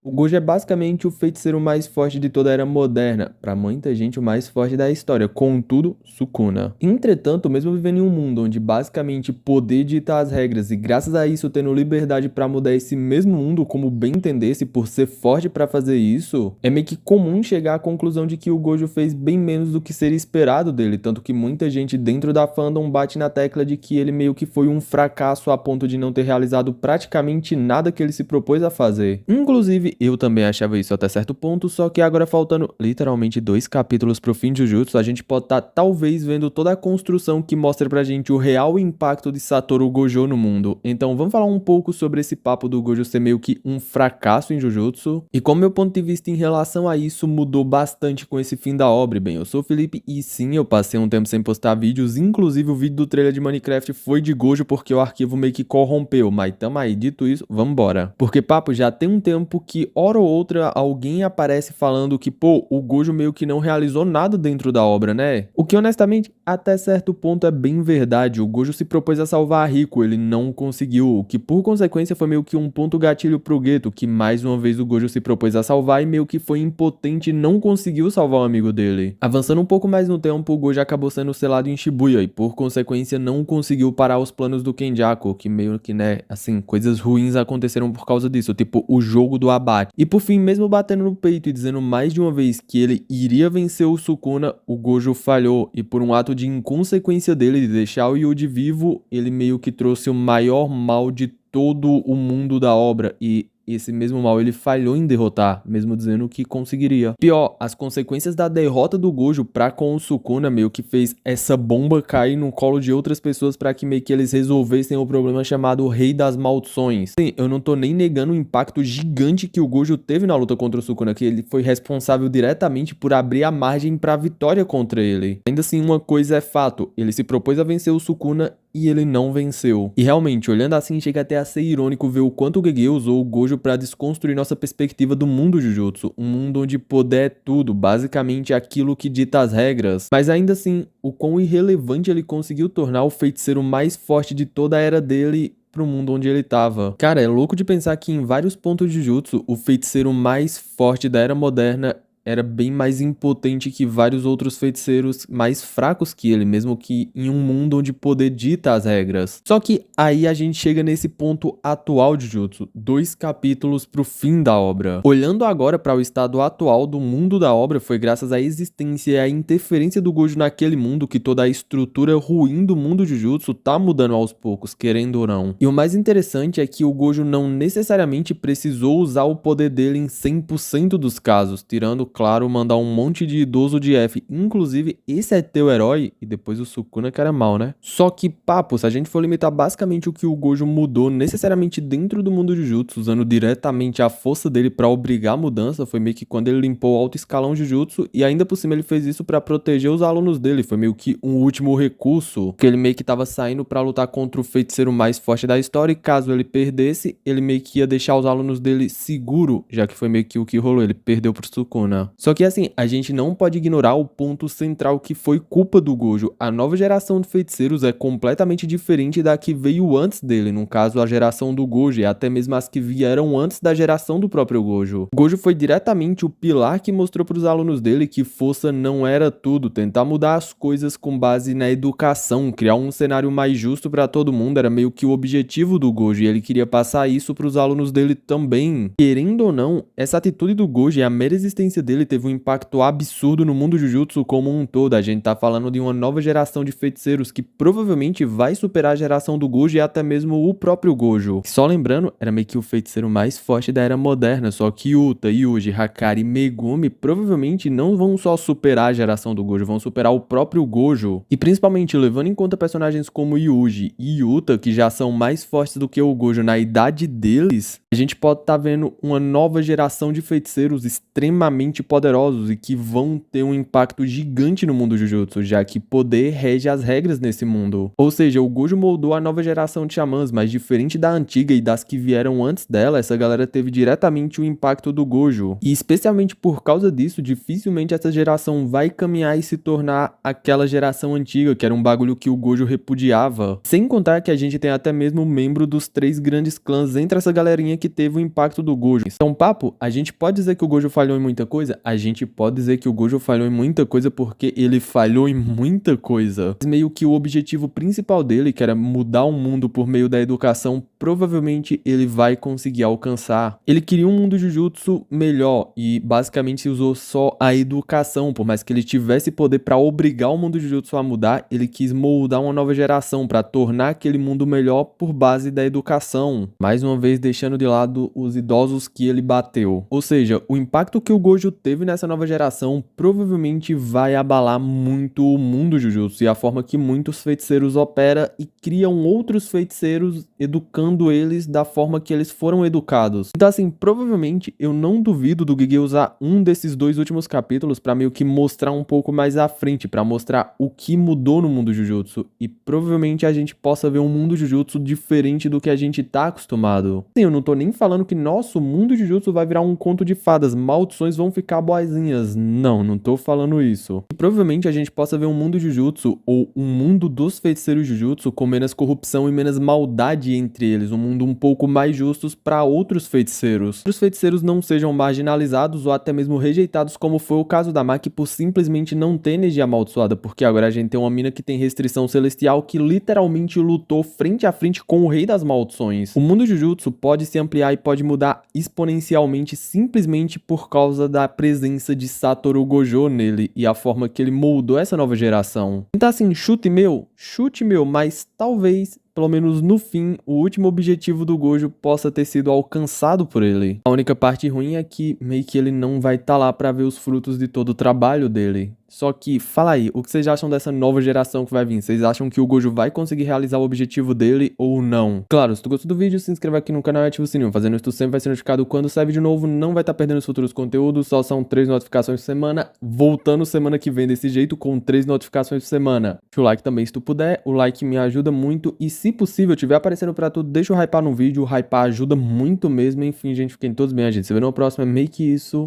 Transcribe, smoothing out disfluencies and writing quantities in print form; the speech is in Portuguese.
O Gojo é basicamente o feiticeiro mais forte de toda a era moderna, pra muita gente o mais forte da história, contudo, Sukuna. Entretanto, mesmo vivendo em um mundo onde basicamente poder dita as regras e graças a isso tendo liberdade pra mudar esse mesmo mundo como bem entendesse por ser forte pra fazer isso, é meio que comum chegar à conclusão de que o Gojo fez bem menos do que seria esperado dele, tanto que muita gente dentro da fandom bate na tecla de que ele meio que foi um fracasso a ponto de não ter realizado praticamente nada que ele se propôs a fazer. Inclusive, eu também achava isso até certo ponto, só que agora faltando literalmente 2 capítulos pro fim de Jujutsu, a gente pode estar talvez vendo toda a construção que mostra pra gente o real impacto de Satoru Gojo no mundo. Então vamos falar um pouco sobre esse papo do Gojo ser meio que um fracasso em Jujutsu, e como meu ponto de vista em relação a isso mudou bastante com esse fim da obra. Bem, eu sou o Felipe e sim, eu passei um tempo sem postar vídeos, inclusive o vídeo do trailer de Minecraft foi de Gojo porque o arquivo meio que corrompeu, mas tamo aí, dito isso, vambora. Porque papo, já tem um tempo que hora ou outra alguém aparece falando que, pô, o Gojo meio que não realizou nada dentro da obra, né? O que honestamente, até certo ponto é bem verdade, o Gojo se propôs a salvar a Rico, ele não conseguiu, o que por consequência foi meio que um ponto gatilho pro Geto, que mais uma vez o Gojo se propôs a salvar e meio que foi impotente e não conseguiu salvar o amigo dele. Avançando um pouco mais no tempo, o Gojo acabou sendo selado em Shibuya e por consequência não conseguiu parar os planos do Kenjaku, que meio que, né, assim, coisas ruins aconteceram por causa disso, tipo o jogo do abate. E por fim, mesmo batendo no peito e dizendo mais de uma vez que ele iria vencer o Sukuna, o Gojo falhou e por um ato de inconsequência dele de deixar o Yuji vivo, ele meio que trouxe o maior mal de todo o mundo da obra e esse mesmo mal ele falhou em derrotar, mesmo dizendo que conseguiria. Pior, as consequências da derrota do Gojo pra com o Sukuna meio que fez essa bomba cair no colo de outras pessoas pra que meio que eles resolvessem o problema chamado Rei das Maldições. Sim, eu não tô nem negando o impacto gigante que o Gojo teve na luta contra o Sukuna, que ele foi responsável diretamente por abrir a margem pra vitória contra ele. Ainda assim, uma coisa é fato, ele se propôs a vencer o Sukuna e ele não venceu. E realmente, olhando assim, chega até a ser irônico ver o quanto o Gege usou o Gojo pra desconstruir nossa perspectiva do mundo Jujutsu, um mundo onde poder é tudo, basicamente aquilo que dita as regras. Mas ainda assim, o quão irrelevante ele conseguiu tornar o feiticeiro mais forte de toda a era dele pro mundo onde ele tava. Cara, é louco de pensar que em vários pontos de Jujutsu, o feiticeiro mais forte da era moderna era bem mais impotente que vários outros feiticeiros mais fracos que ele, mesmo que em um mundo onde poder dita as regras. Só que aí a gente chega nesse ponto atual de Jujutsu, 2 capítulos pro fim da obra. Olhando agora para o estado atual do mundo da obra, foi graças à existência e à interferência do Gojo naquele mundo que toda a estrutura ruim do mundo de Jujutsu tá mudando aos poucos, querendo ou não. E o mais interessante é que o Gojo não necessariamente precisou usar o poder dele em 100% dos casos, tirando claro, mandar um monte de idoso de F. Inclusive, esse é teu herói? E depois o Sukuna que era mal, né? Só que, papo, se a gente for limitar basicamente o que o Gojo mudou necessariamente dentro do mundo de Jujutsu, usando diretamente a força dele pra obrigar a mudança, foi meio que quando ele limpou o alto escalão Jujutsu, e ainda por cima ele fez isso pra proteger os alunos dele. Foi meio que um último recurso, que ele meio que tava saindo pra lutar contra o feiticeiro mais forte da história, e caso ele perdesse, ele meio que ia deixar os alunos dele seguro, já que foi meio que o que rolou, ele perdeu pro Sukuna. Só que assim, a gente não pode ignorar o ponto central que foi culpa do Gojo. A nova geração de feiticeiros é completamente diferente da que veio antes dele, no caso a geração do Gojo e até mesmo as que vieram antes da geração do próprio Gojo. O Gojo foi diretamente o pilar que mostrou para os alunos dele que força não era tudo, tentar mudar as coisas com base na educação, criar um cenário mais justo para todo mundo era meio que o objetivo do Gojo e ele queria passar isso para os alunos dele também. Querendo ou não, essa atitude do Gojo e a mera existência dele teve um impacto absurdo no mundo Jujutsu como um todo. A gente tá falando de uma nova geração de feiticeiros que provavelmente vai superar a geração do Gojo e até mesmo o próprio Gojo. Só lembrando, era meio que o feiticeiro mais forte da era moderna, só que Yuta, Yuji, Hakari e Megumi provavelmente não vão só superar a geração do Gojo, vão superar o próprio Gojo. E principalmente levando em conta personagens como Yuji e Yuta, que já são mais fortes do que o Gojo na idade deles, a gente pode estar vendo uma nova geração de feiticeiros extremamente poderosos e que vão ter um impacto gigante no mundo Jujutsu, já que poder rege as regras nesse mundo. Ou seja, o Gojo moldou a nova geração de xamãs, mas diferente da antiga e das que vieram antes dela, essa galera teve diretamente o impacto do Gojo. E especialmente por causa disso, dificilmente essa geração vai caminhar e se tornar aquela geração antiga, que era um bagulho que o Gojo repudiava. Sem contar que a gente tem até mesmo membro dos 3 grandes clãs entre essa galerinha que teve o impacto do Gojo. Então, papo, a gente pode dizer que o Gojo falhou em muita coisa? A gente pode dizer que o Gojo falhou em muita coisa porque ele falhou em muita coisa. Mas meio que o objetivo principal dele, que era mudar o mundo por meio da educação, provavelmente ele vai conseguir alcançar. Ele queria um mundo Jujutsu melhor e basicamente usou só a educação, por mais que ele tivesse poder para obrigar o mundo Jujutsu a mudar, ele quis moldar uma nova geração para tornar aquele mundo melhor por base da educação. Mais uma vez deixando de lado os idosos que ele bateu. Ou seja, o impacto que o Gojo teve nessa nova geração provavelmente vai abalar muito o mundo Jujutsu e a forma que muitos feiticeiros operam e criam outros feiticeiros educando eles da forma que eles foram educados. Então assim, provavelmente eu não duvido do Gege usar um desses 2 últimos capítulos para meio que mostrar um pouco mais à frente, para mostrar o que mudou no mundo Jujutsu e provavelmente a gente possa ver um mundo Jujutsu diferente do que a gente tá acostumado. Sim, eu não tô nem falando que nosso mundo Jujutsu vai virar um conto de fadas, maldições vão ficar boazinhas. Não tô falando isso. E provavelmente a gente possa ver um mundo Jujutsu ou um mundo dos feiticeiros Jujutsu com menos corrupção e menos maldade entre eles, um mundo um pouco mais justos para outros feiticeiros. Os feiticeiros não sejam marginalizados ou até mesmo rejeitados, como foi o caso da Maki por simplesmente não ter energia amaldiçoada, porque agora a gente tem uma mina que tem restrição celestial que literalmente lutou frente a frente com o rei das maldições. O mundo Jujutsu pode se ampliar e pode mudar exponencialmente simplesmente por causa da presença de Satoru Gojo nele e a forma que ele moldou essa nova geração. Então assim, chute meu, mas talvez, pelo menos no fim, o último objetivo do Gojo possa ter sido alcançado por ele. A única parte ruim é que meio que ele não vai estar lá para ver os frutos de todo o trabalho dele. Só que, fala aí, o que vocês acham dessa nova geração que vai vir? Vocês acham que o Gojo vai conseguir realizar o objetivo dele ou não? Claro, se tu gostou do vídeo, se inscreva aqui no canal e ativa o sininho. Fazendo isso, tu sempre vai ser notificado quando sair vídeo novo, não vai estar perdendo os futuros conteúdos, só são 3 notificações por semana, voltando semana que vem desse jeito com 3 notificações por semana. Deixa o like também se tu puder, o like me ajuda muito e se possível, tiver aparecendo pra tu, deixa o hypar no vídeo, o hypar ajuda muito mesmo, enfim, gente, fiquem todos bem, a gente se vê no próximo, é meio que isso.